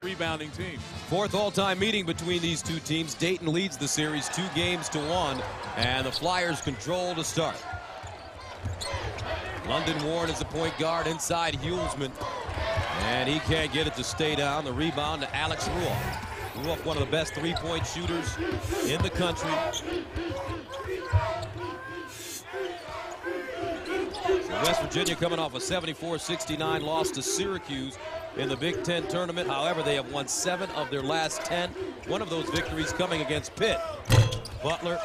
rebounding team. Fourth all-time meeting between these two teams. Dayton leads the series 2-1, and the Flyers control to start. London Warren is the point guard inside Hulsman, and he can't get it to stay down. The rebound to Alex Ruoff. Ruoff, one of the best three-point shooters in the country. West Virginia coming off a 74-69 loss to Syracuse in the Big Ten tournament. However, they have won 7 of their last 10. One of those victories coming against Pitt. Butler,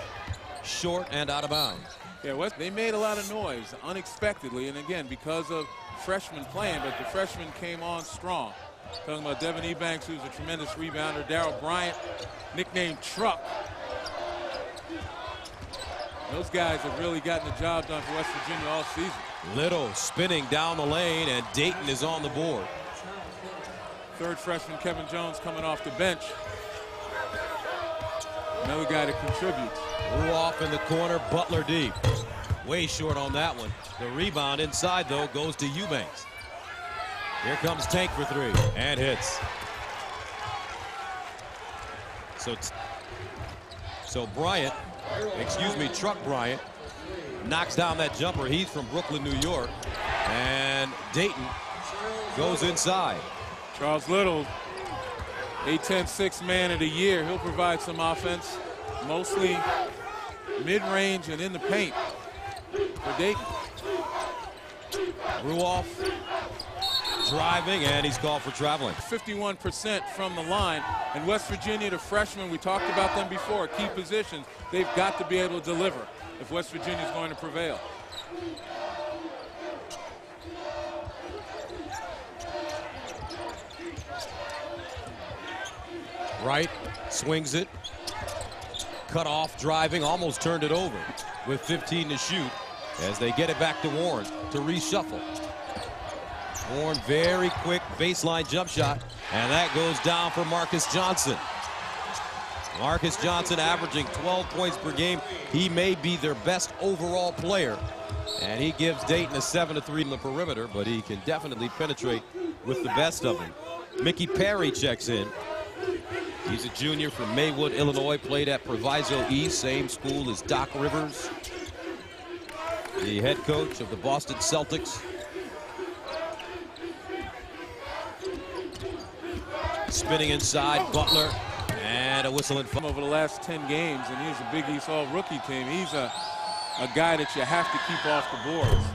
short and out of bounds. Yeah, they made a lot of noise unexpectedly, and again, because of freshmen playing, but the freshmen came on strong. Talking about Devin Ebanks, who's a tremendous rebounder. Darryl Bryant, nicknamed Truck. Those guys have really gotten the job done for West Virginia all season. Little spinning down the lane, and Dayton is on the board. Third freshman Kevin Jones coming off the bench. Another guy that contributes. Ruoff in the corner, Butler deep. Way short on that one. The rebound inside, though, goes to Eubanks. Here comes Tank for 3, and hits. So Bryant, Truck Bryant, knocks down that jumper. He's from Brooklyn, New York. And Dayton goes inside. Charles Little, A-10 6th man of the year. He'll provide some offense, mostly mid-range and in the paint for Dayton. Ruoff driving, and he's called for traveling. 51% from the line. And West Virginia, the freshmen, we talked about them before, key positions. They've got to be able to deliver if West Virginia is going to prevail. Wright swings it. Cut off, driving, almost turned it over with 15 to shoot as they get it back to Warren to reshuffle. Warren, very quick baseline jump shot, and that goes down for Marcus Johnson. Marcus Johnson averaging 12 points per game. He may be their best overall player, and he gives Dayton a 7-3 in the perimeter, but he can definitely penetrate with the best of them. Mickey Perry checks in. He's a junior from Maywood, Illinois, played at Proviso East, same school as Doc Rivers, the head coach of the Boston Celtics. Spinning inside, Butler, and a whistle in front. Over the last 10 games, and he's a Big East All-Rookie team. He's a guy that you have to keep off the boards.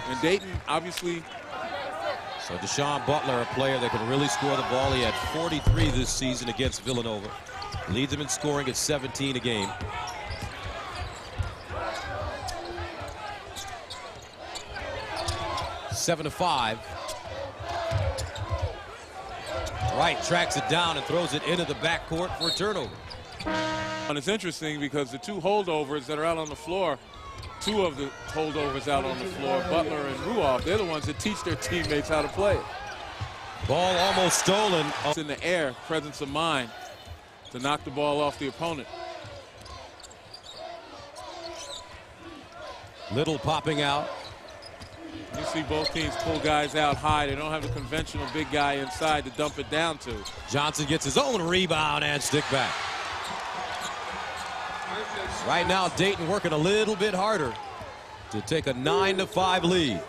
And Dayton, obviously. So Deshaun Butler, a player that can really score the ball. He had 43 this season against Villanova. Leads them in scoring at 17 a game. Seven to 5. Wright tracks it down and throws it into the backcourt for a turnover. And it's interesting because the 2 holdovers that are out on the floor, 2 of the holdovers out on the floor, Butler and Ruoff, they're the ones that teach their teammates how to play it. Ball almost stolen. It's in the air, presence of mind to knock the ball off the opponent. Little popping out. You see both teams pull guys out high. They don't have a conventional big guy inside to dump it down to. Johnson gets his own rebound and stick back. Right now, Dayton working a little bit harder to take a 9-5 lead.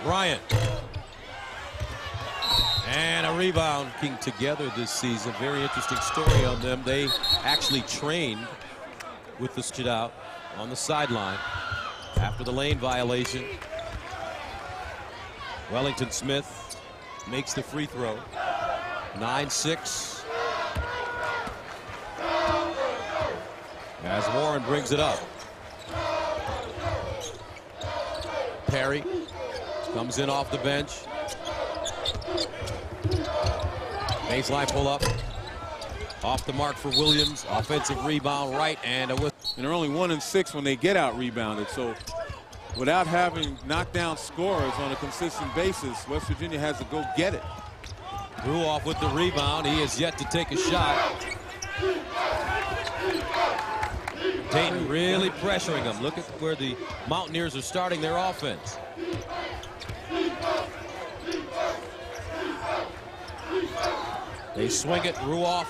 Bryant. And a rebound. Working together this season. Very interesting story on them. They actually trained with the shit out on the sideline after the lane violation. Wellington Smith makes the free throw. 9-6. As Warren brings it up. Perry comes in off the bench. Baseline pull up. Off the mark for Williams. Offensive rebound, Wright, and a whistle. And they're only 1-6 when they get out rebounded. So without having knockdown scorers on a consistent basis, West Virginia has to go get it. Ruoff with the rebound. He has yet to take a shot. Dayton really pressuring them. Look at where the Mountaineers are starting their offense. They swing it. Ruoff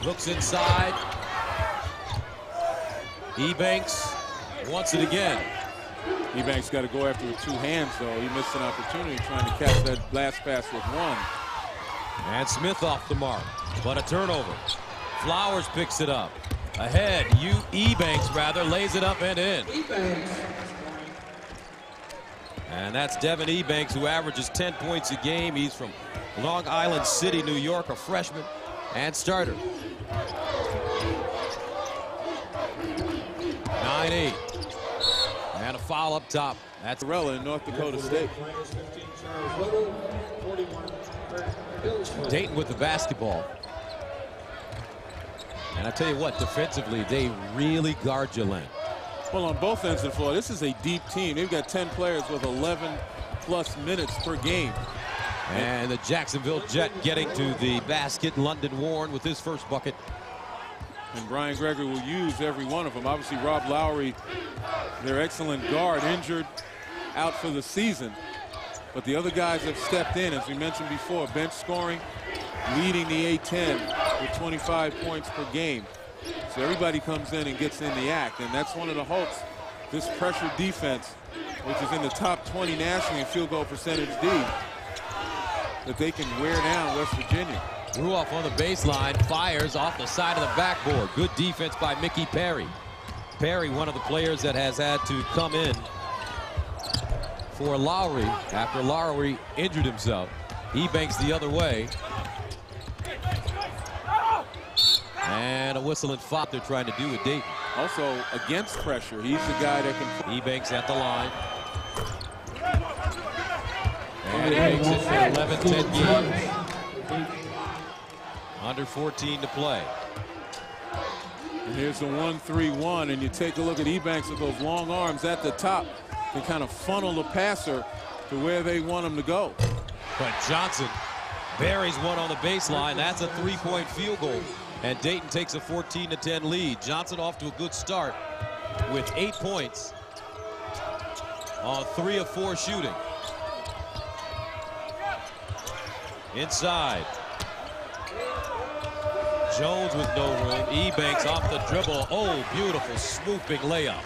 looks inside. Ebanks wants it again. Ebanks got to go after with 2 hands, though. He missed an opportunity trying to catch that last pass with 1. And Smith off the mark, but a turnover. Flowers picks it up. Ahead, Ebanks rather lays it up and in. And that's Devin Ebanks, who averages 10 points a game. He's from Long Island City, New York, a freshman and starter. 9-8. And a foul up top. That's Rella in North Dakota State. Dayton with the basketball. And I tell you what, defensively, they really guard your lane. Well, on both ends of the floor, this is a deep team. They've got 10 players with 11+ minutes per game. And the Jacksonville Jet getting to the basket. London Warren with his first bucket. And Brian Gregory will use every one of them. Obviously, Rob Lowry, their excellent guard, injured, out for the season. But the other guys have stepped in, as we mentioned before, bench scoring, leading the A-10 with 25 points per game. So everybody comes in and gets in the act, and that's one of the hopes. This pressure defense, which is in the top 20 nationally in field goal percentage D, that they can wear down West Virginia. Ruoff on the baseline, fires off the side of the backboard. Good defense by Mickey Perry. Perry, one of the players that has had to come in for Lowry after Lowry injured himself. Ebanks the other way. And a whistle and foul they're trying to do with Dayton. Also, against pressure, he's the guy that can. Ebanks at the line. And he makes it for 11-10 games. Under 14 to play. And here's the 1-3-1, and you take a look at Ebanks with those long arms at the top. They kind of funnel the passer to where they want him to go. But Johnson buries one on the baseline. That's a 3-point field goal. And Dayton takes a 14-10 lead. Johnson off to a good start with 8 points on 3 of 4 shooting. Inside. Jones with no room. Ebanks off the dribble. Oh, beautiful swooping layup.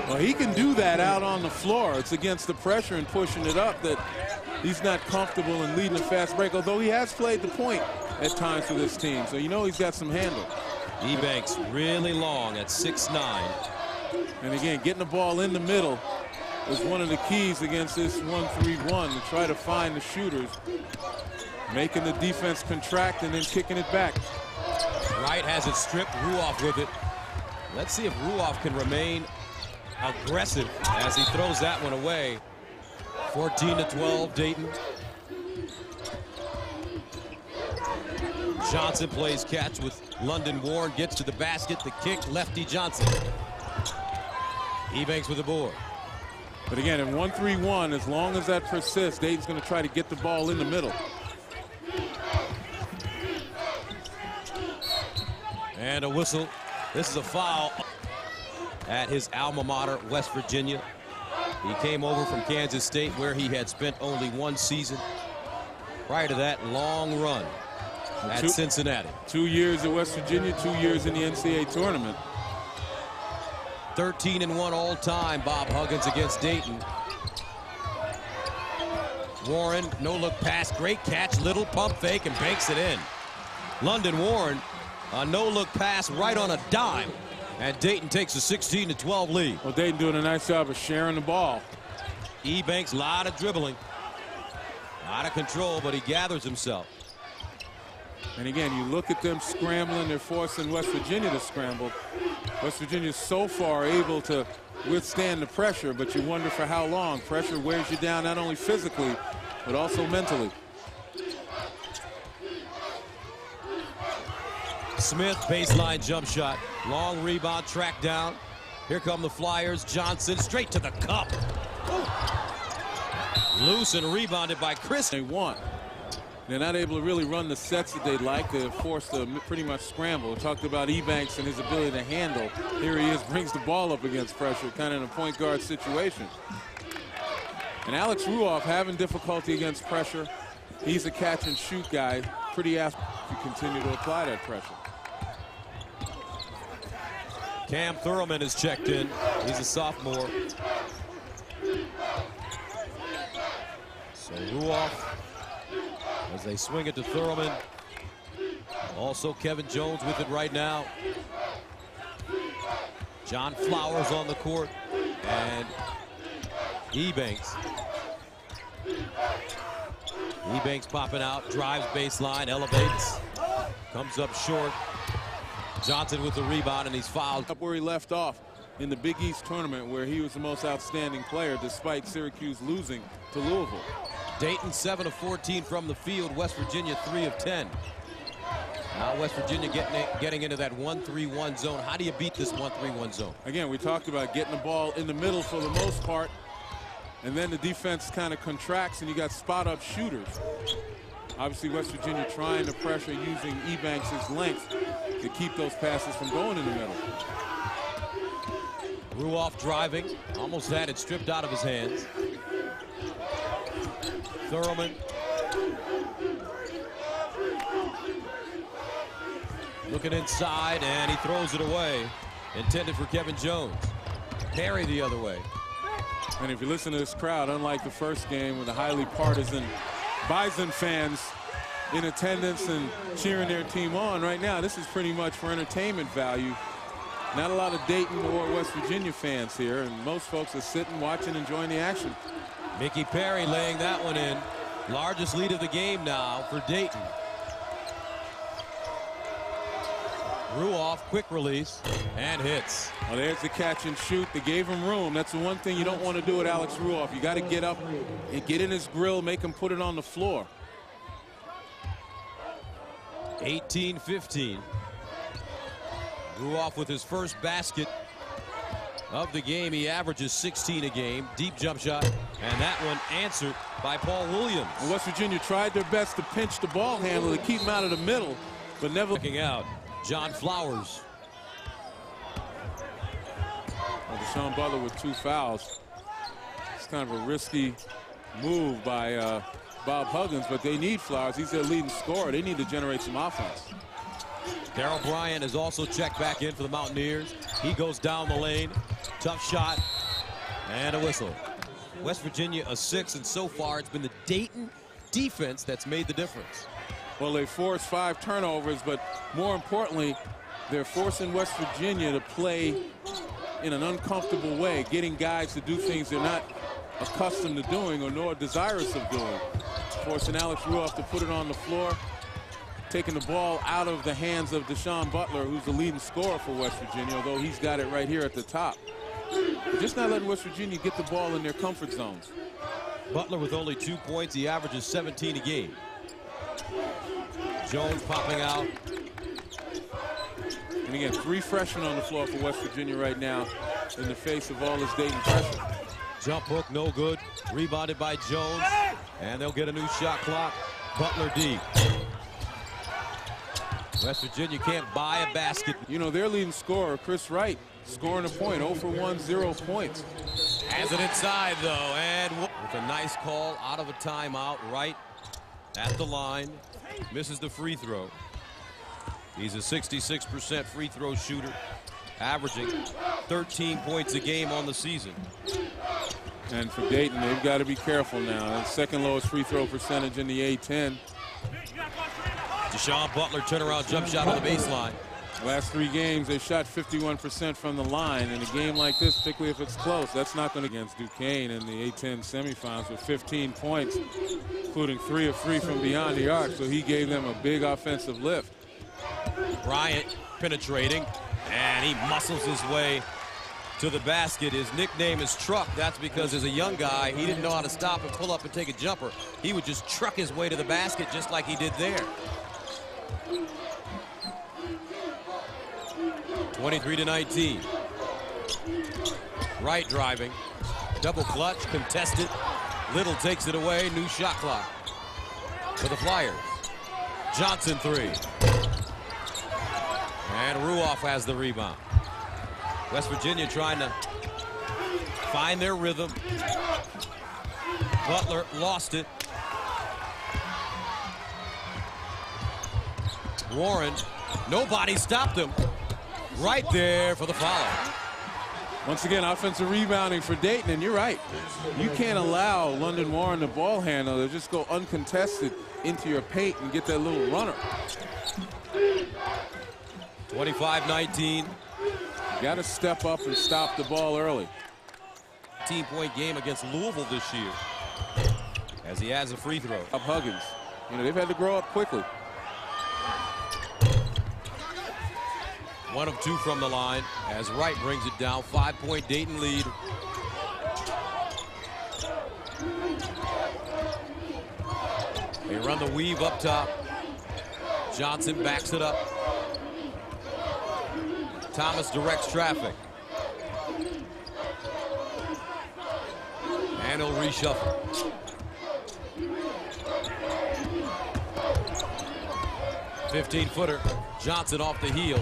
Well, he can do that out on the floor. It's against the pressure and pushing it up that he's not comfortable in leading a fast break, although he has played the point at times for this team. So you know he's got some handle. Ebanks really long at 6'9". And again, getting the ball in the middle is one of the keys against this 1-3-1, to try to find the shooters, making the defense contract and then kicking it back. Wright has it stripped. Ruoff with it. Let's see if Ruoff can remain aggressive as he throws that one away. 14-12 Dayton. Johnson plays catch with London Warren, gets to the basket, the kick, lefty Johnson. Ebanks with the board. But again, in 1-3-1, as long as that persists, Dayton's going to try to get the ball in the middle. And a whistle. This is a foul at his alma mater, West Virginia. He came over from Kansas State, where he had spent only 1 season. Prior to that, long run at Cincinnati. 2 years at West Virginia, 2 years in the NCAA Tournament. 13-1 all time, Bob Huggins against Dayton. Warren, no look pass, great catch, little pump fake, and banks it in. London Warren, a no look pass right on a dime, and Dayton takes a 16-12 lead. Well, Dayton doing a nice job of sharing the ball. Ebanks, a lot of dribbling, out of control, but he gathers himself. And again, you look at them scrambling, they're forcing West Virginia to scramble. West Virginia is so far able to withstand the pressure, but you wonder for how long. Pressure wears you down not only physically, but also mentally. Smith, baseline jump shot. Long rebound, track down. Here come the Flyers. Johnson straight to the cup. Ooh. Loose and rebounded by Chris. They want. They're not able to really run the sets that they'd like. They're forced to pretty much scramble. We talked about Ebanks and his ability to handle. Here he is, brings the ball up against pressure, kind of in a point guard situation. And Alex Ruoff having difficulty against pressure. He's a catch and shoot guy. Pretty apt to continue to apply that pressure. Cam Thurman is checked in. He's a sophomore. So Ruoff, as they swing it to Thurman. Also Kevin Jones with it right now. John Flowers on the court. And Ebanks. Ebanks popping out, drives baseline, elevates, comes up short. Johnson with the rebound, and he's fouled. Up where he left off in the Big East tournament, where he was the most outstanding player despite Syracuse losing to Louisville. Dayton 7 of 14 from the field. West Virginia 3 of 10. Now West Virginia getting into that 1-3-1 zone. How do you beat this 1-3-1 zone? Again, we talked about getting the ball in the middle for the most part, and then the defense kind of contracts and you got spot up shooters. Obviously West Virginia trying to pressure using Ebanks' length to keep those passes from going in the middle. Ruoff driving, almost had it stripped out of his hands. Thurman. Looking inside, and he throws it away. Intended for Kevin Jones. Perry the other way. And if you listen to this crowd, unlike the first game with the highly partisan Bison fans in attendance and cheering their team on, right now this is pretty much for entertainment value. Not a lot of Dayton or West Virginia fans here, and most folks are sitting, watching, enjoying the action. Mickey Perry laying that one in. Largest lead of the game now for Dayton. Ruoff, quick release, and hits. Well, there's the catch and shoot. They gave him room. That's the one thing you don't want to do with Alex Ruoff. You got to get up and get in his grill, make him put it on the floor. 18-15. Ruoff with his first basket of the game. He averages 16 a game. Deep jump shot, and that one answered by Paul Williams. And West Virginia tried their best to pinch the ball handler to keep him out of the middle, but never. Looking out. John Flowers. Well, Deshaun Butler with 2 fouls. It's kind of a risky move by Bob Huggins, but they need Flowers. He's their leading scorer. They need to generate some offense. Darryl Bryant is also checked back in for the Mountaineers. He goes down the lane. Tough shot and a whistle. West Virginia a 6, and so far it's been the Dayton defense that's made the difference. Well, they forced 5 turnovers, but more importantly, they're forcing West Virginia to play in an uncomfortable way, getting guys to do things they're not accustomed to doing or nor desirous of doing. Forcing Alex Ruoff to put it on the floor, taking the ball out of the hands of Deshaun Butler, who's the leading scorer for West Virginia, although he's got it right here at the top. Just not letting West Virginia get the ball in their comfort zones. Butler with only 2 points. He averages 17 a game. Jones popping out. And again, 3 freshmen on the floor for West Virginia right now in the face of all this Dayton pressure. Jump hook, no good. Rebounded by Jones. And they'll get a new shot clock. Butler deep. West Virginia can't buy a basket. You know, their leading scorer, Chris Wright, scoring a point. 0 for 1, 0 points. Has it inside, though. And with a nice call out of a timeout, Wright at the line. Misses the free throw. He's a 66% free throw shooter, averaging 13 points a game on the season. And for Dayton, they've got to be careful now. That's second lowest free throw percentage in the A-10. Deshaun Butler turnaround jump shot on the baseline. Last 3 games, they shot 51% from the line. In a game like this, particularly if it's close, that's not going to against Duquesne in the A-10 semifinals with 15 points, including 3 of 3 from beyond the arc. So he gave them a big offensive lift. Bryant penetrating, and he muscles his way to the basket. His nickname is Truck. That's because as a young guy, he didn't know how to stop and pull up and take a jumper. He would just truck his way to the basket just like he did there. 23-19. Wright driving. Double clutch, contested. Little takes it away. New shot clock. for the Flyers. Johnson three. And Ruoff has the rebound. West Virginia trying to find their rhythm. Butler lost it. Warren, nobody stopped him. Right there for the foul. Once again, offensive rebounding for Dayton, and you're right. You can't allow London Warren, the ball handler, to just go uncontested into your paint and get that little runner. 25-19. You got to step up and stop the ball early. 18-point game against Louisville this year, as he has a free throw. Up Huggins. You know, they've had to grow up quickly. 1 of 2 from the line as Wright brings it down. 5-point Dayton lead. They run the weave up top. Johnson backs it up. Thomas directs traffic. And he'll reshuffle. 15-footer. Johnson off the heel.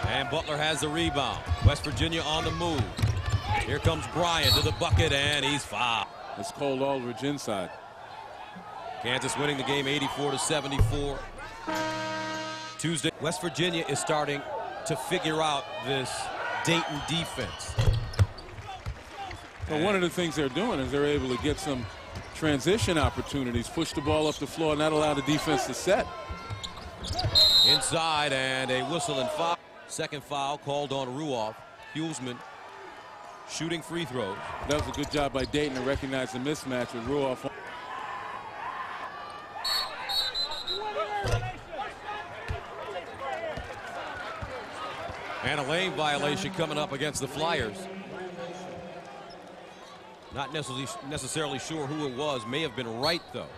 And Butler has the rebound. West Virginia on the move. Here comes Bryant to the bucket, and he's fouled. It's Cole Aldridge inside. Kansas winning the game 84-74. Tuesday, West Virginia is starting to figure out this Dayton defense. Well, one of the things they're doing is they're able to get some transition opportunities, push the ball up the floor, not allow the defense to set. Inside, and a whistle and foul. Second foul called on Ruoff. Hulsman shooting free throws. That was a good job by Dayton to recognize the mismatch with Ruoff. And a lane violation coming up against the Flyers. Not necessarily sure who it was. May have been Wright, though.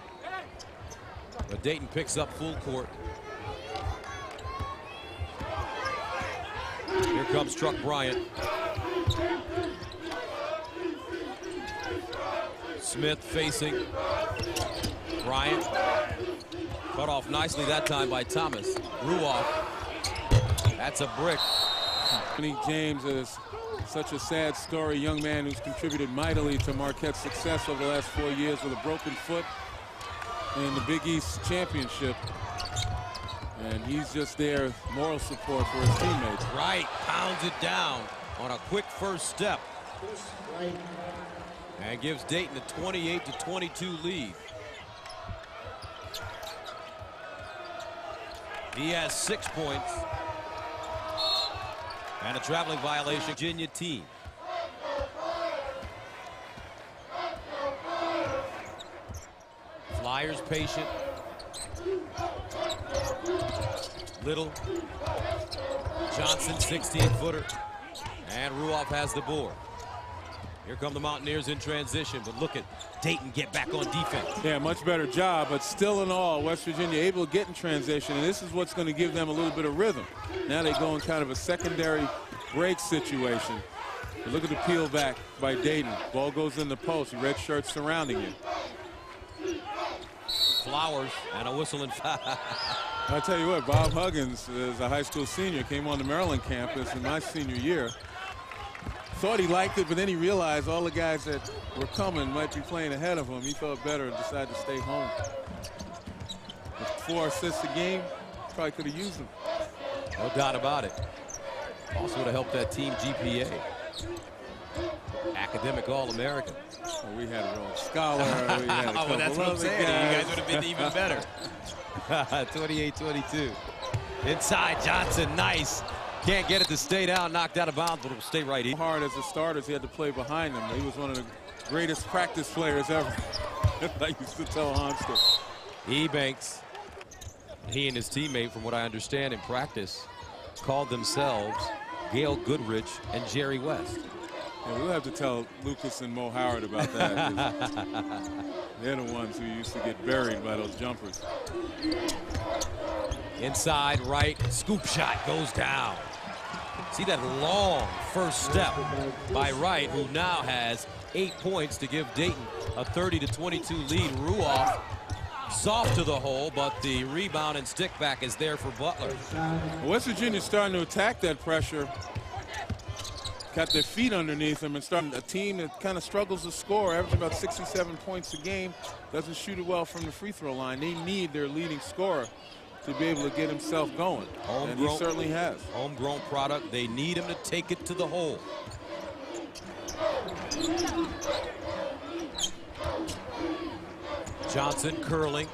But Dayton picks up full court. Here comes Truck Bryant. Smith facing Bryant. Cut off nicely that time by Thomas. Ruoff. That's a brick. James is such a sad story. Young man who's contributed mightily to Marquette's success over the last 4 years with a broken foot in the Big East Championship. And he's just there, moral support for his teammates. Wright pounds it down on a quick first step. And gives Dayton a 28-22 lead. He has 6 points. And a traveling violation, Virginia team. Flyers patient. Little. Johnson, 16-footer. And Ruoff has the board. Here come the Mountaineers in transition, but look at Dayton get back on defense. Yeah, much better job, but still in all, West Virginia able to get in transition, and this is what's going to give them a little bit of rhythm. Now they go in kind of a secondary break situation. But look at the peel back by Dayton. Ball goes in the post, red shirt surrounding it. Flowers and a whistle and foul. I'll tell you what, Bob Huggins is a high school senior, came on the Maryland campus in my senior year. Thought he liked it, but then he realized all the guys that were coming might be playing ahead of him. He felt better and decided to stay home. With 4 assists a game, probably could have used them. No doubt about it. Also would have helped that team GPA. Academic All-American. Well, we had a real scholar. We had a well, that's what I'm saying. guys. You guys would have been even better. 28-22. Inside, Johnson, nice. Can't get it to stay down, knocked out of bounds, but it'll stay right here. Hard as the starters, he had to play behind them. He was one of the greatest practice players ever. I used to tell Honster. Ebanks, he and his teammate, from what I understand in practice, called themselves Gail Goodrich and Jerry West. Yeah, we'll have to tell Lucas and Mo Howard about that. They're the ones who used to get buried by those jumpers. Inside, right, scoop shot goes down. See that long first step by Wright, who now has 8 points to give Dayton a 30-22 lead. Ruoff Soft to the hole, but the rebound and stick back is there for Butler. West Virginia's starting to attack that pressure. Got their feet underneath them and starting a team that kind of struggles to score, averaging about 67 points a game. Doesn't shoot it well from the free throw line. They need their leading scorer to be able to get himself going. And he certainly has. Homegrown product. They need him to take it to the hole. Johnson curling.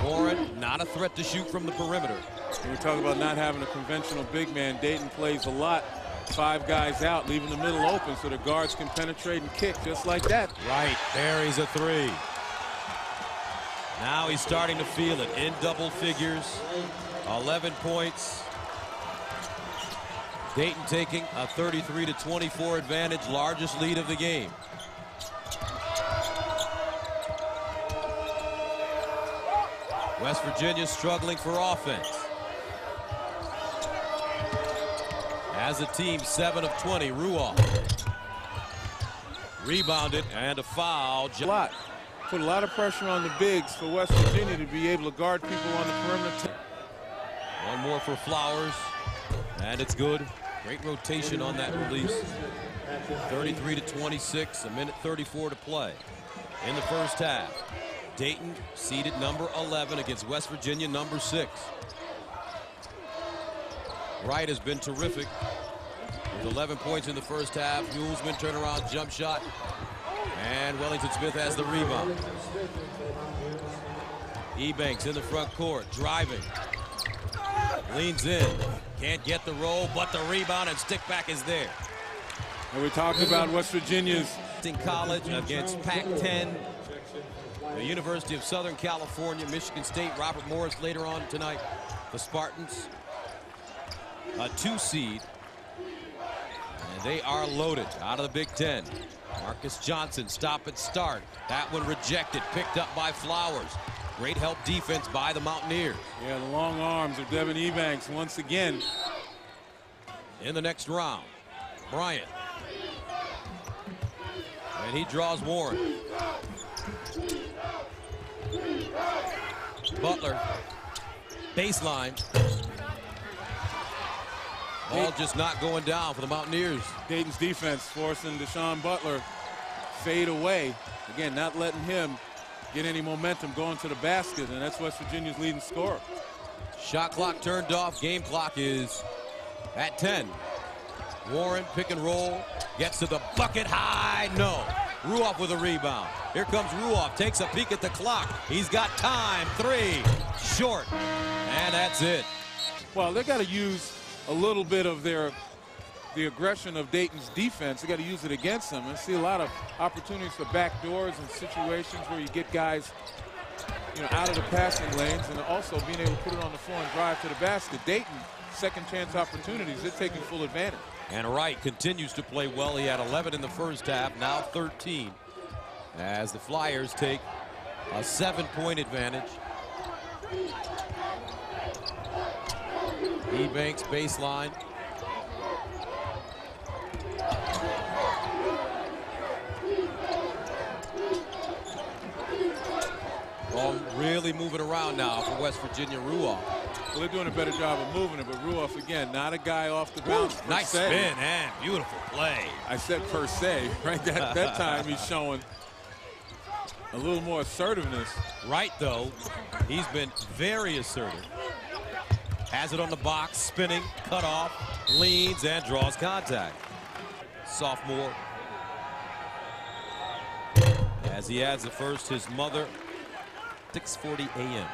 Warren not a threat to shoot from the perimeter. When we talk about not having a conventional big man, Dayton plays a lot. 5 guys out, leaving the middle open so the guards can penetrate and kick just like that. Right, there he's a 3. Now he's starting to feel it in double figures. 11 points. Dayton taking a 33-24 advantage, largest lead of the game. West Virginia struggling for offense. As a team, 7 of 20. Ruoff rebounded and a foul. Put a lot of pressure on the bigs for West Virginia to be able to guard people on the perimeter. One more for Flowers, and it's good. Great rotation on that release. 33-26, a minute 34 to play in the first half. Dayton seeded number 11 against West Virginia number 6. Wright has been terrific with 11 points in the first half. Muleman turnaround jump shot, and Wellington Smith has the rebound. Ebanks in the front court, driving, leans in, can't get the roll, but the rebound and stick back is there. And we talked about West Virginia's in college against Pac-10, the University of Southern California, Michigan State, Robert Morris later on tonight. The Spartans, a 2 seed, and they are loaded out of the Big Ten. Marcus Johnson, stop and start. That one rejected, picked up by Flowers. Great help defense by the Mountaineers. Yeah, the long arms of Devin Ebanks once again. In the next round, Bryant. And he draws Warren. Butler, baseline. Ball just not going down for the Mountaineers. Dayton's defense forcing Deshaun Butler fade away. Again, not letting him get any momentum going to the basket, and that's West Virginia's leading scorer. Shot clock turned off. Game clock is at 10. Warren, pick and roll, gets to the bucket high. No. Ruoff with a rebound. Here comes Ruoff, takes a peek at the clock. He's got time. 3, short, and that's it. Well, they got to use a little bit of the aggression of Dayton's defense. They got to use it against them. I see a lot of opportunities for backdoors and situations where you get guys, out of the passing lanes, and also being able to put it on the floor and drive to the basket. Dayton, second chance opportunities. They're taking full advantage. And Wright continues to play well. He had 11 in the first half, now 13, as the Flyers take a 7-point advantage. Ebanks baseline. Ball really moving around now for West Virginia. Ruoff. Well, they're doing a better job of moving it, but Ruoff, again, not a guy off the bounce. Nice spin and beautiful play. I said per se, right? That time he's showing a little more assertiveness. Right, though, he's been very assertive. Has it on the box, spinning, cut off, leans, and draws contact. Sophomore. As he adds the first, his mother, 6:40 a.m.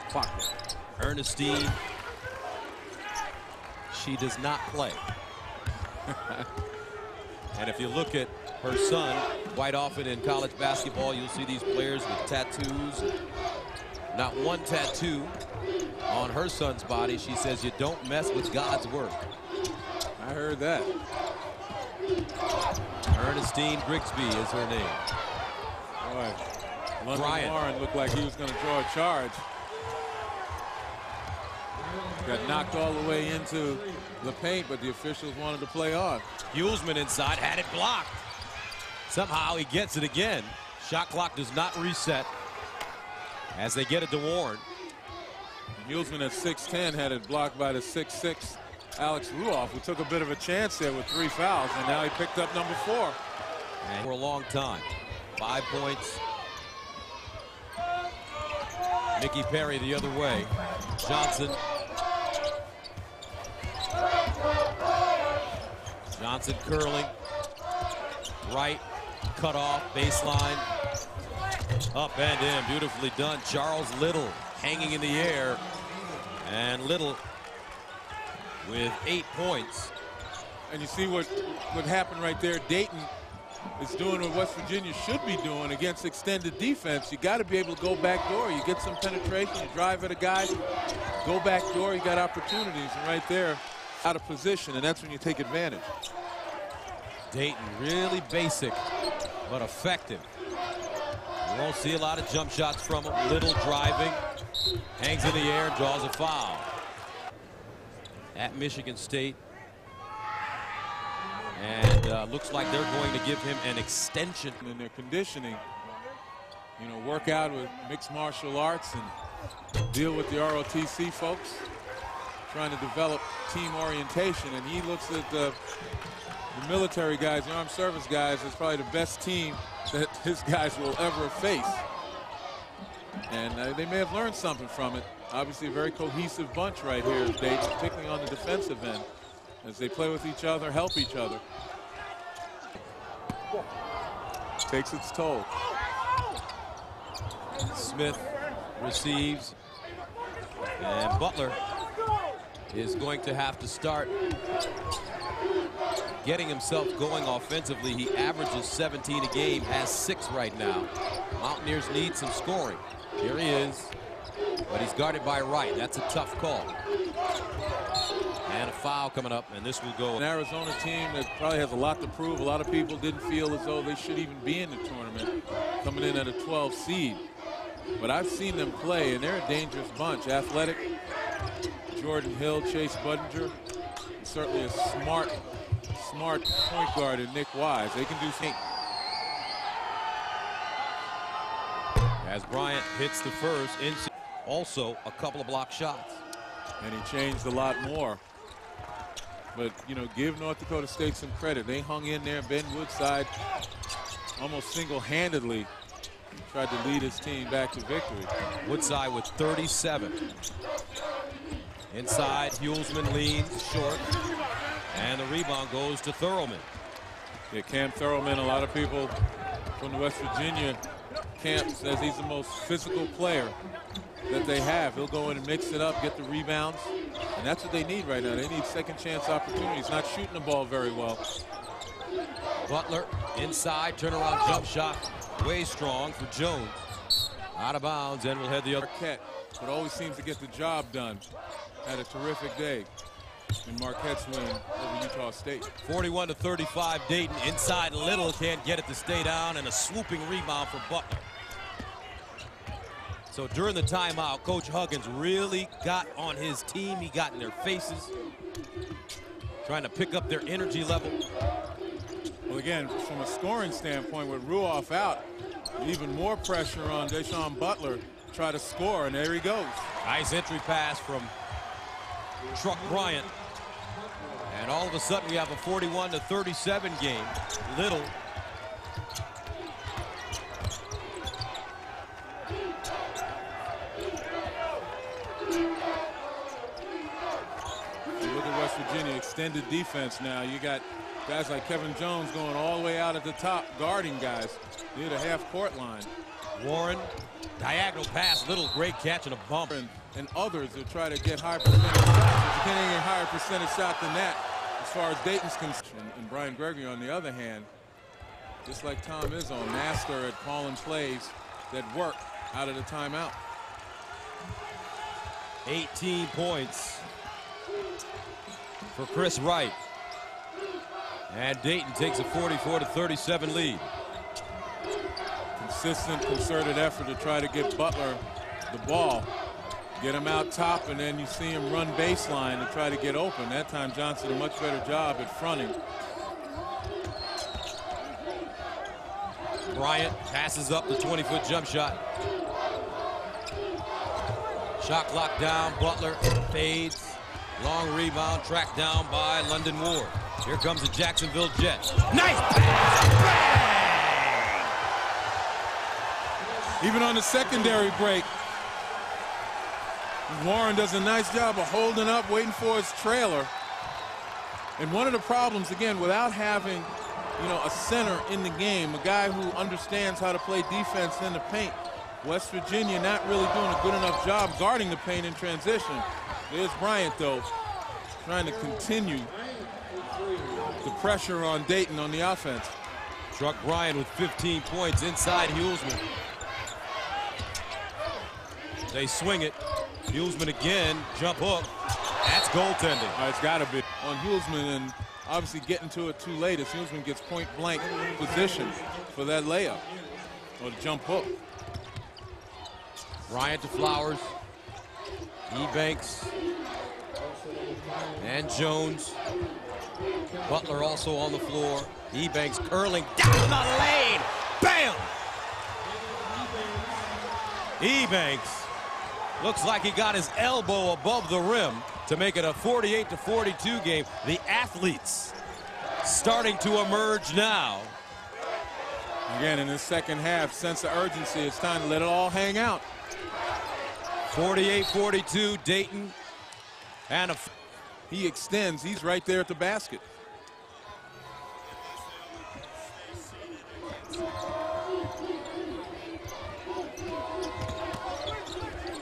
Clock. Ernestine, she does not play. And if you look at her son, quite often in college basketball, you'll see these players with tattoos. Not one tattoo on her son's body. She says you don't mess with God's work. I heard that. Ernestine Grigsby is her name. Boy, London Warren looked like he was going to draw a charge. Got knocked all the way into the paint, but the officials wanted to play on. Hulsman inside, had it blocked. Somehow he gets it again. Shot clock does not reset as they get it to Warren. Hulsman at 6'10" had it blocked by the 6'6" Alex Ruoff, who took a bit of a chance there with 3 fouls, and now he picked up number 4. And for a long time. 5 points. Mickey Perry the other way. Johnson. Johnson curling. Right. Cut off. Baseline. Up and in. Beautifully done. Charles Little hanging in the air. And Little with 8 points. And you see what happened right there. Dayton is doing what West Virginia should be doing against extended defense. You got to be able to go back door. You get some penetration, you drive at a guy, go back door, you got opportunities. And right there, out of position, and that's when you take advantage. Dayton really basic, but effective. You won't see a lot of jump shots from him. Little driving, hangs in the air, and draws a foul. At Michigan State. And looks like they're going to give him an extension. In their conditioning, you know, work out with mixed martial arts and deal with the ROTC folks, trying to develop team orientation. And he looks at the military guys, the armed service guys, as probably the best team that his guys will ever face. And they may have learned something from it. Obviously a very cohesive bunch right here, Dayton, particularly on the defensive end, as they play with each other, help each other. Takes its toll. Smith receives, and Butler is going to have to start getting himself going offensively. He averages 17 a game, has 6 right now. Mountaineers need some scoring. Here he is, but he's guarded by Wright. That's a tough call. And a foul coming up, and this will go. An Arizona team that probably has a lot to prove. A lot of people didn't feel as though they should even be in the tournament, coming in at a 12 seed. But I've seen them play, and they're a dangerous bunch. Athletic, Jordan Hill, Chase Budinger, and certainly a smart point guard in Nick Wise. They can do things. As Bryant hits the first, also a couple of block shots. And he changed a lot more. But, you know, give North Dakota State some credit. They hung in there. Ben Woodside almost single-handedly tried to lead his team back to victory. Woodside with 37. Inside, Hulsman leans short. And the rebound goes to Thurlman. Yeah, Cam Thurlman, a lot of people from the West Virginia camp says he's the most physical player that they have. He'll go in and mix it up, get the rebounds, and that's what they need right now. They need second chance opportunities. Not shooting the ball very well. Butler inside, turnaround jump shot, way strong for Jones. Out of bounds, and we'll head the other. Marquette, but always seems to get the job done. Had a terrific day in Marquette's win over Utah State. 41-35 Dayton. Inside, Little can't get it to stay down, and a swooping rebound for Butler. So during the timeout, Coach Huggins really got on his team. He got in their faces, trying to pick up their energy level. Well, again, from a scoring standpoint, with Ruoff out, even more pressure on Deshaun Butler to try to score, and there he goes. Nice entry pass from Truck Bryant. And all of a sudden, we have a 41-37 game. Little. Look at West Virginia, extended defense now. You got guys like Kevin Jones going all the way out at the top, guarding guys near the half-court line. Warren, diagonal pass, Little, great catch and a bump. And others who try to get high percentage shots. But you can't get a higher percentage shot than that as far as Dayton's concerned. And Brian Gregory, on the other hand, just like Tom Izzo, master at calling plays that work out of the timeout. 18 points for Chris Wright. And Dayton takes a 44-37 lead. Consistent, concerted effort to try to get Butler the ball. Get him out top, and then you see him run baseline to try to get open. That time Johnson a much better job at fronting. Bryant passes up the 20-foot jump shot. Shot clock down. Butler fades. Long rebound tracked down by London Ward. Here comes the Jacksonville Jet. Nice pass! Even on the secondary break, Warren does a nice job of holding up, waiting for his trailer. And one of the problems, again, without having, a center in the game, a guy who understands how to play defense in the paint, West Virginia not really doing a good enough job guarding the paint in transition. There's Bryant, though, trying to continue the pressure on Dayton on the offense. Truck Bryant with 15 points inside Hulsman. They swing it. Hulsman again, jump hook. That's goaltending. It's got to be on Hulsman, and obviously getting to it too late as Hulsman gets point-blank position for that layup or the jump hook. Bryant to Flowers. Ebanks and Jones. Butler also on the floor. Ebanks curling down the lane. Bam! Ebanks looks like he got his elbow above the rim to make it a 48-42 game. The athletes starting to emerge now. Again, in the second half, sense of urgency. It's time to let it all hang out. 48-42, Dayton. And he extends. He's right there at the basket.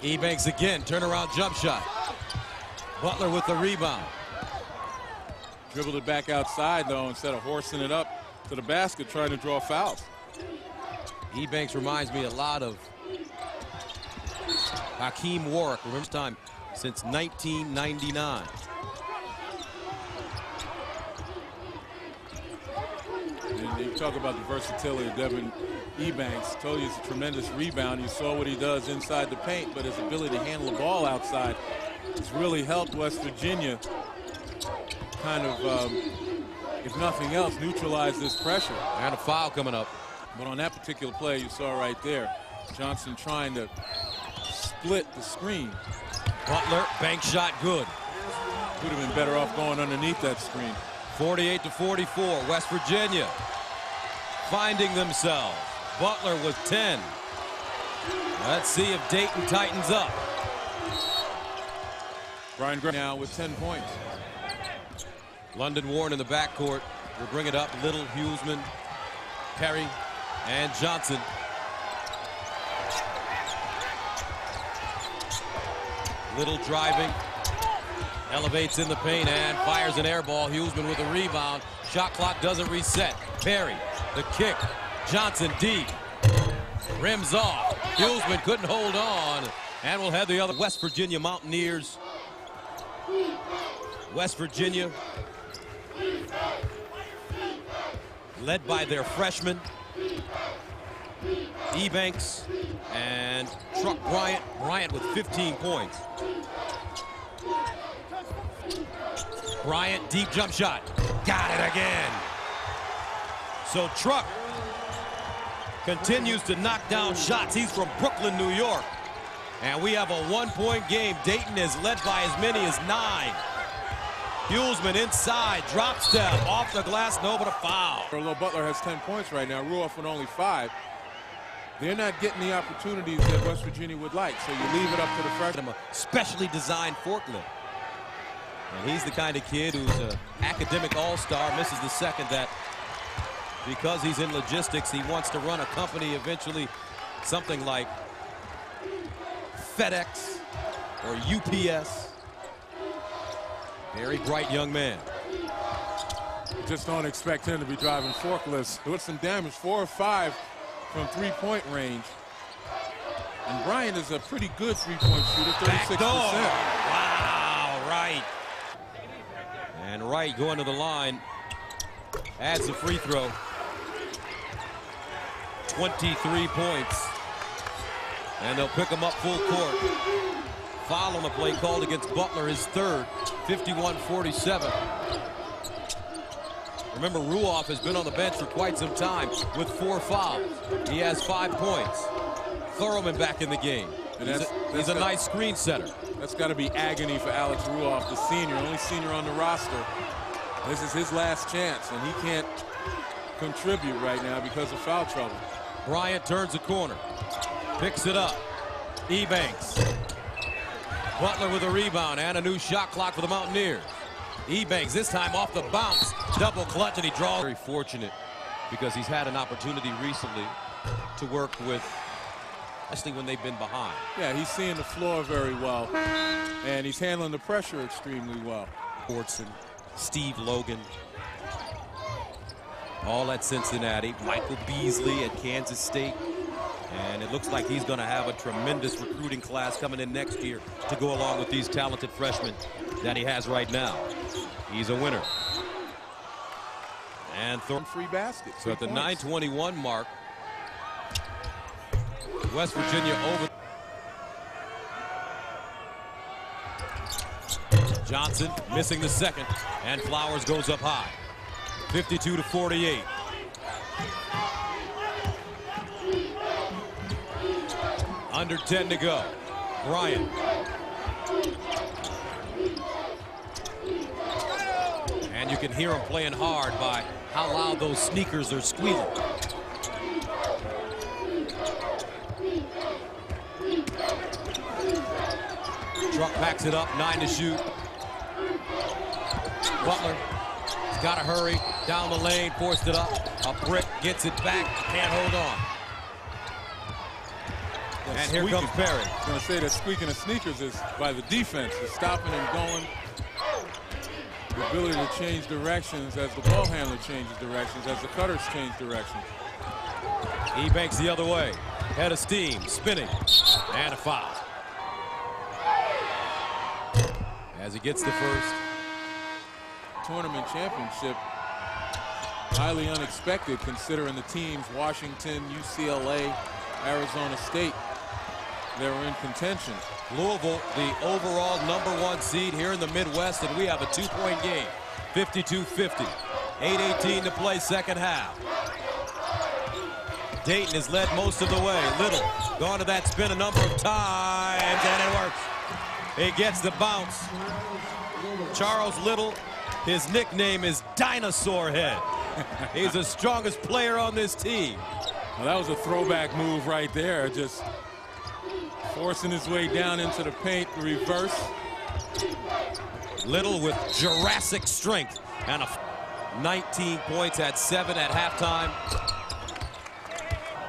Ebanks again, turnaround jump shot. Butler with the rebound. Dribbled it back outside, though, instead of horsing it up to the basket, trying to draw fouls. Ebanks reminds me a lot of Hakeem Warwick. Remember time since 1999. And you talk about the versatility of Devin Ebanks. Told you it's a tremendous rebound. You saw what he does inside the paint, but his ability to handle the ball outside has really helped West Virginia kind of, if nothing else, neutralize this pressure. And a foul coming up. But on that particular play, you saw right there, Johnson trying to split the screen. Butler, bank shot good. Would have been better off going underneath that screen. 48-44, West Virginia finding themselves. Butler with 10. Let's see if Dayton tightens up. Brian Graham now with 10 points. London Warren in the backcourt will bring it up. Little, Hulsman, Perry, and Johnson. Little driving, elevates in the paint and fires an air ball. Hulsman with a rebound. Shot clock doesn't reset. Perry, the kick. Johnson deep. Rims off. Hulsman couldn't hold on. And we'll have the other West Virginia Mountaineers. West Virginia, led by their freshman, Ebanks and Truck Bryant. Bryant with 15 points. Bryant, deep jump shot. Got it again. So Truck continues to knock down shots. He's from Brooklyn, New York. And we have a one-point game. Dayton is led by as many as 9. Hulsman inside, drop step, off the glass, no, but a foul. Although Butler has 10 points right now, Ruoff with only 5. They're not getting the opportunities that West Virginia would like, so you leave it up to the freshman. A specially designed forklift. And he's the kind of kid who's an academic all-star, misses the second that because he's in logistics, he wants to run a company eventually, something like FedEx or UPS. Very bright young man. Just don't expect him to be driving forklifts. With some damage, 4 or 5 from three-point range. And Bryant is a pretty good three-point shooter, 36%. Wow, Wright. And Wright going to the line. Adds a free throw. 23 points. And they'll pick him up full court. Foul on the play called against Butler, his third. 51-47. Remember, Ruoff has been on the bench for quite some time with 4 fouls. He has 5 points. Thurman back in the game. And he's a nice screen setter. That's got to be agony for Alex Ruoff, the senior, only senior on the roster. This is his last chance, and he can't contribute right now because of foul trouble. Bryant turns the corner, picks it up. Ebanks. Butler with a rebound and a new shot clock for the Mountaineers. Ebanks this time off the bounce, double clutch, and he draws. Very fortunate because he's had an opportunity recently to work with, especially when they've been behind. Yeah, he's seeing the floor very well, and he's handling the pressure extremely well. Fortson, Steve Logan, all at Cincinnati. Michael Beasley at Kansas State. And it looks like he's going to have a tremendous recruiting class coming in next year to go along with these talented freshmen that he has right now. He's a winner. And free basket. So at the 9:21 mark, West Virginia over. Johnson missing the second, and Flowers goes up high. 52-48. Under 10 to go. Bryant. And you can hear him playing hard by how loud those sneakers are squealing. Truck backs it up, 9 to shoot. Butler has got to hurry down the lane, forced it up. A brick, gets it back, can't hold on. And here comes Perry. I was going to say that squeaking of sneakers is by the defense. It's stopping and going. The ability to change directions as the ball handler changes directions, as the cutters change directions. Ebanks the other way. Head of steam, spinning, and a foul. As he gets the first. Tournament championship, highly unexpected considering the teams Washington, UCLA, Arizona State, they were in contention. Louisville, the overall #1 seed here in the Midwest, and we have a 2-point game. 52-50. 8:18 to play, second half. Dayton has led most of the way. Little gone to that spin a number of times, and it works. He gets the bounce. Charles Little, his nickname is Dinosaur Head. He's the strongest player on this team. Well, that was a throwback move right there. Just forcing his way down into the paint, reverse. Little with Jurassic strength and 19 points at 7 at halftime.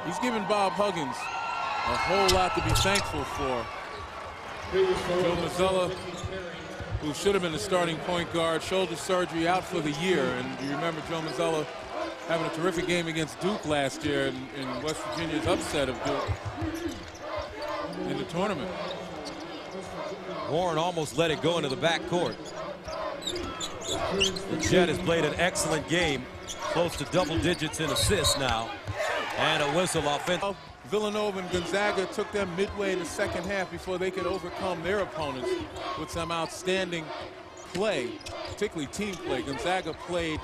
He's giving Bob Huggins a whole lot to be thankful for. Joe Mazzulla, who should have been the starting point guard, shoulder surgery, out for the year. And you remember Joe Mazzulla having a terrific game against Duke last year in West Virginia's upset of Duke in the tournament. Warren almost let it go into the backcourt. Jet has played an excellent game, close to double digits in assists now. And a whistle offensive. Villanova and Gonzaga took them midway in the second half before they could overcome their opponents with some outstanding play, particularly team play. Gonzaga played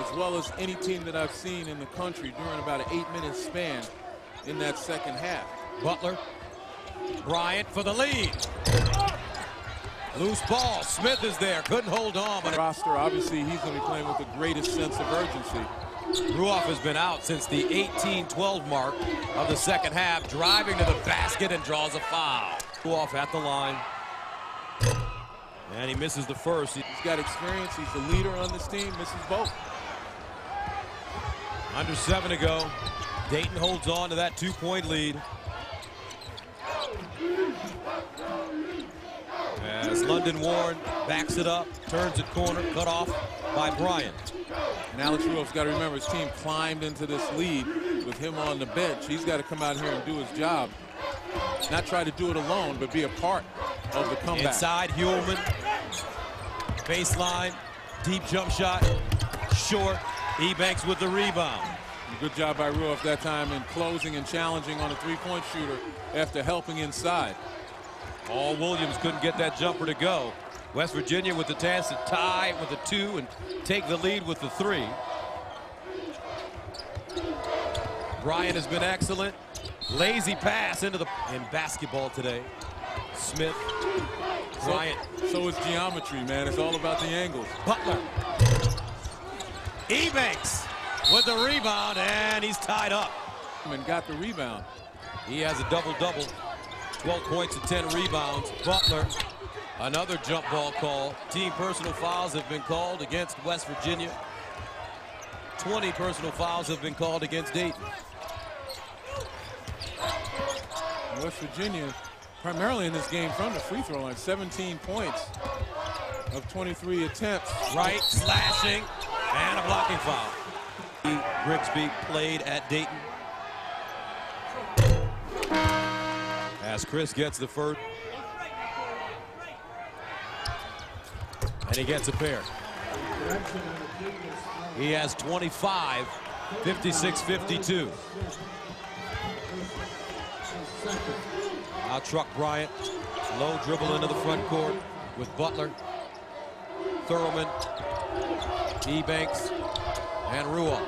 as well as any team that I've seen in the country during about an 8-minute span in that second half. Butler, Bryant for the lead. Loose ball, Smith is there, couldn't hold on. But roster, obviously he's going to be playing with the greatest sense of urgency. Ruoff has been out since the 18-12 mark of the second half, driving to the basket and draws a foul. Ruoff at the line. And he misses the first. He's got experience. He's the leader on this team. Misses both. Under 7 to go. Dayton holds on to that 2-point lead. As London Warren backs it up, turns it corner, cut off by Bryant. And Alex Ruoff's got to remember his team climbed into this lead with him on the bench. He's got to come out here and do his job. Not try to do it alone, but be a part of the comeback. Inside, Hewlman. Baseline, deep jump shot, short. Ebanks with the rebound. Good job by Ruoff that time in closing and challenging on a 3-point shooter after helping inside. All Williams couldn't get that jumper to go. West Virginia with the chance to tie with the 2 and take the lead with the 3. Bryant has been excellent. Lazy pass into the in basketball today. Smith, Bryant. So is geometry, man. It's all about the angles. Butler. Ebanks with the rebound, and he's tied up. And got the rebound. He has a double-double. 12 points and 10 rebounds. Butler, another jump ball call. Team personal fouls have been called against West Virginia. 20 personal fouls have been called against Dayton. West Virginia, primarily in this game from the free throw line, 17 points of 23 attempts. Right, slashing, and a blocking foul. Grigsby played at Dayton. As Chris gets the first. And he gets a pair. He has 25, 56-52. Now Truck Bryant, low dribble into the front court with Butler, Thurman, Ebanks, and Ruoff.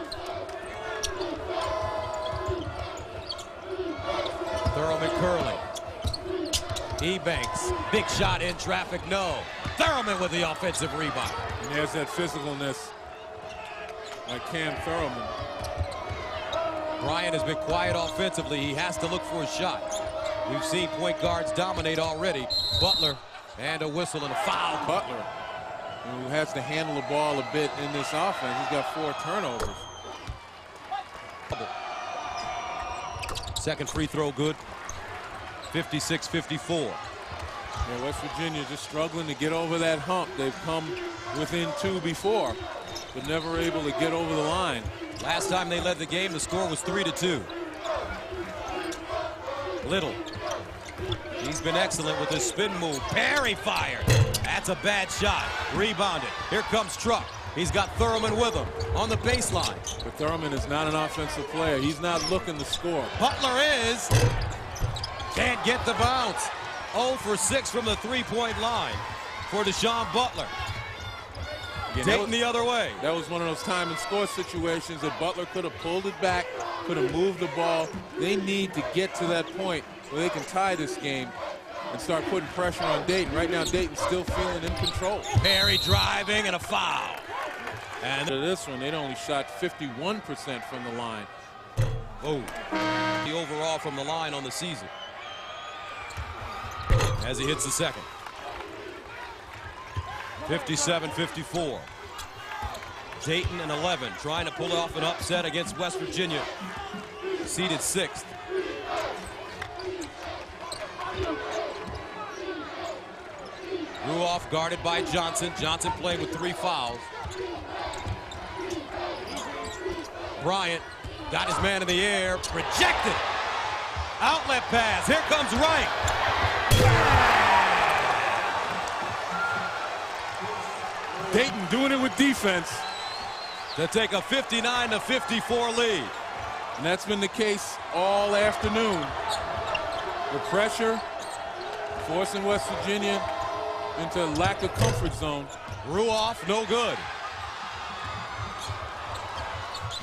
Thurman curling. Ebanks, big shot in traffic, no. Thurman with the offensive rebound. And there's that physicalness like Cam Thurman. Bryant has been quiet offensively. He has to look for a shot. We've seen point guards dominate already. Butler, and a whistle and a foul. Butler, who has to handle the ball a bit in this offense. He's got 4 turnovers. Second free throw good. 56-54. Yeah, West Virginia just struggling to get over that hump. They've come within 2 before, but never able to get over the line. Last time they led the game, the score was 3-2. Little. He's been excellent with his spin move. Perry fired. That's a bad shot. Rebounded. Here comes Truck. He's got Thurman with him on the baseline. But Thurman is not an offensive player. He's not looking to score. Butler is. Can't get the bounce. 0 for 6 from the three-point line for Deshaun Butler. Dayton the other way. That was one of those time and score situations that Butler could have pulled it back, could have moved the ball. They need to get to that point where they can tie this game and start putting pressure on Dayton. Right now, Dayton's still feeling in control. Perry driving and a foul. And this one, they'd only shot 51% from the line. Oh, the overall from the line on the season. As he hits the second. 57-54. Dayton and 11 trying to pull off an upset against West Virginia, seeded 6th. Ruoff guarded by Johnson. Johnson playing with 3 fouls. Bryant got his man in the air, rejected. Outlet pass, here comes Wright. Dayton doing it with defense To take a 59-54 lead. And that's been the case all afternoon. The pressure forcing West Virginia into a lack of comfort zone. Ruoff, no good.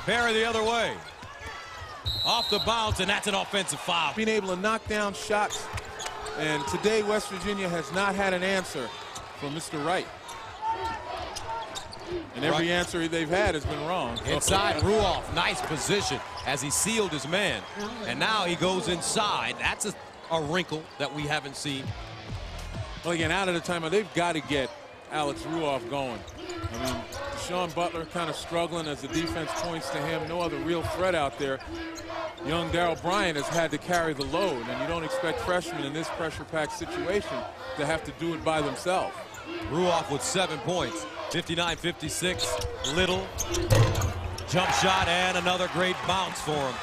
Perry the other way. Off the bounce, and that's an offensive foul. Being able to knock down shots. And today, West Virginia has not had an answer from Mr. Wright. And every answer they've had has been wrong. Inside, Ruoff, nice position as he sealed his man. And now he goes inside. That's a wrinkle that we haven't seen. Well, again, out of the timeout, they've got to get Alex Ruoff going. I mean, Deshaun Butler kind of struggling as the defense points to him. No other real threat out there. Young Darrell Bryant has had to carry the load, and you don't expect freshmen in this pressure-packed situation to have to do it by themselves. Ruoff with 7 points, 59-56. Little jump shot and another great bounce for him.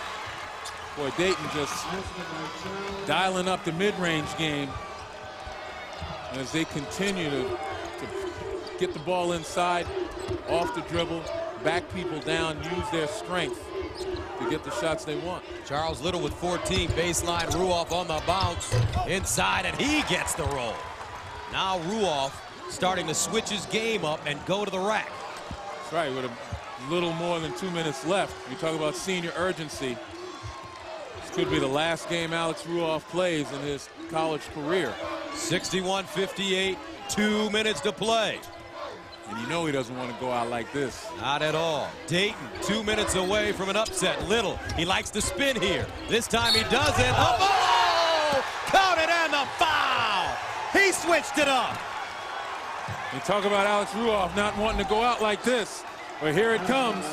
Boy, Dayton just dialing up the mid-range game as they continue to get the ball inside, off the dribble, back people down, use their strength to get the shots they want. Charles Little with 14, baseline, Ruoff on the bounce, inside, and he gets the roll. Now Ruoff starting to switch his game up and go to the rack. That's right, with a little more than 2 minutes left. You talk about senior urgency. could be the last game Alex Ruoff plays in his college career. 61-58, 2 minutes to play. And you know he doesn't want to go out like this. Not at all. Dayton 2 minutes away from an upset. Little, he likes to spin here. This time he does it. Oh! Counted and the foul! He switched it up. You talk about Alex Ruoff not wanting to go out like this. But here it comes.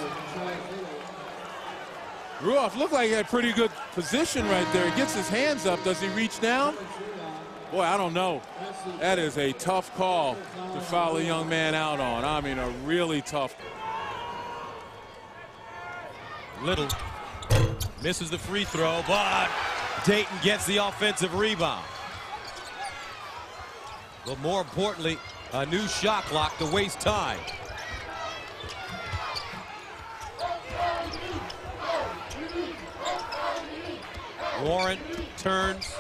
Ruoff looked like he had pretty good position right there. He gets his hands up. Does he reach down? Boy, I don't know. That is a tough call to foul a young man out on. I mean, a really tough. Little misses the free throw, but Dayton gets the offensive rebound. But more importantly, a new shot clock to waste time. Warren turns.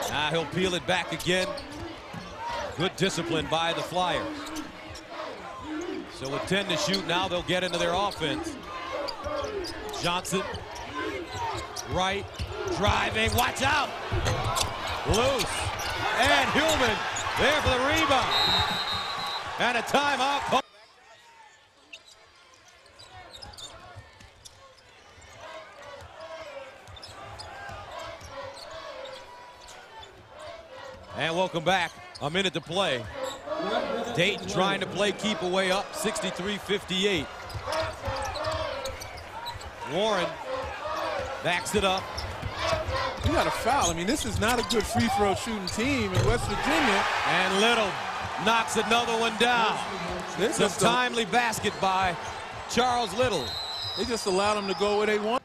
Now he'll peel it back again. Good discipline by the Flyers. So with 10 to shoot, now they'll get into their offense. Johnson, right, driving, watch out! Loose, and Hillman there for the rebound. And a timeout. And welcome back. A minute to play. Dayton trying to play keep away up, 63-58. Warren backs it up. You got a foul. I mean, this is not a good free throw shooting team in West Virginia. And Little knocks another one down. Some timely basket by Charles Little. They just allowed him to go where they want.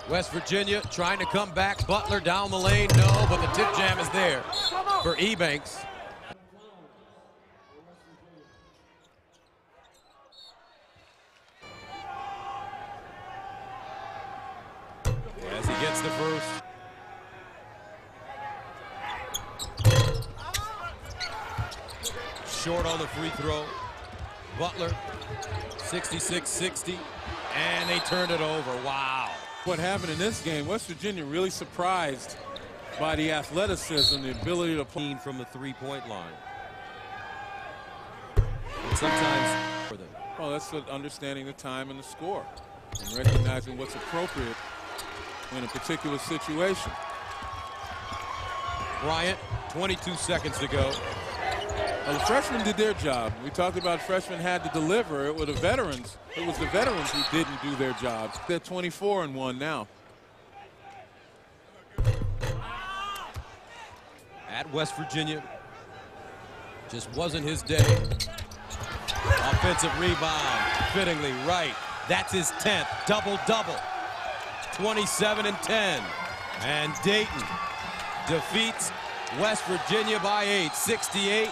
West Virginia trying to come back. Butler down the lane, no, but the tip jam is there for Ebanks. As he gets the first. Short on the free throw. Butler, 66-60, and they turn it over. Wow. What happened in this game, West Virginia really surprised by the athleticism, the ability to play from the three-point line. And sometimes for them. Well, that's understanding the time and the score and recognizing what's appropriate in a particular situation. Bryant, 22 seconds to go. Well, the freshmen did their job. We talked about freshmen had to deliver. It was the veterans. It was the veterans who didn't do their jobs. They're 24-1 now. At West Virginia, just wasn't his day. Offensive rebound, fittingly right. That's his 10th, double-double. 27 and 10. And Dayton defeats West Virginia by 8, 68-60.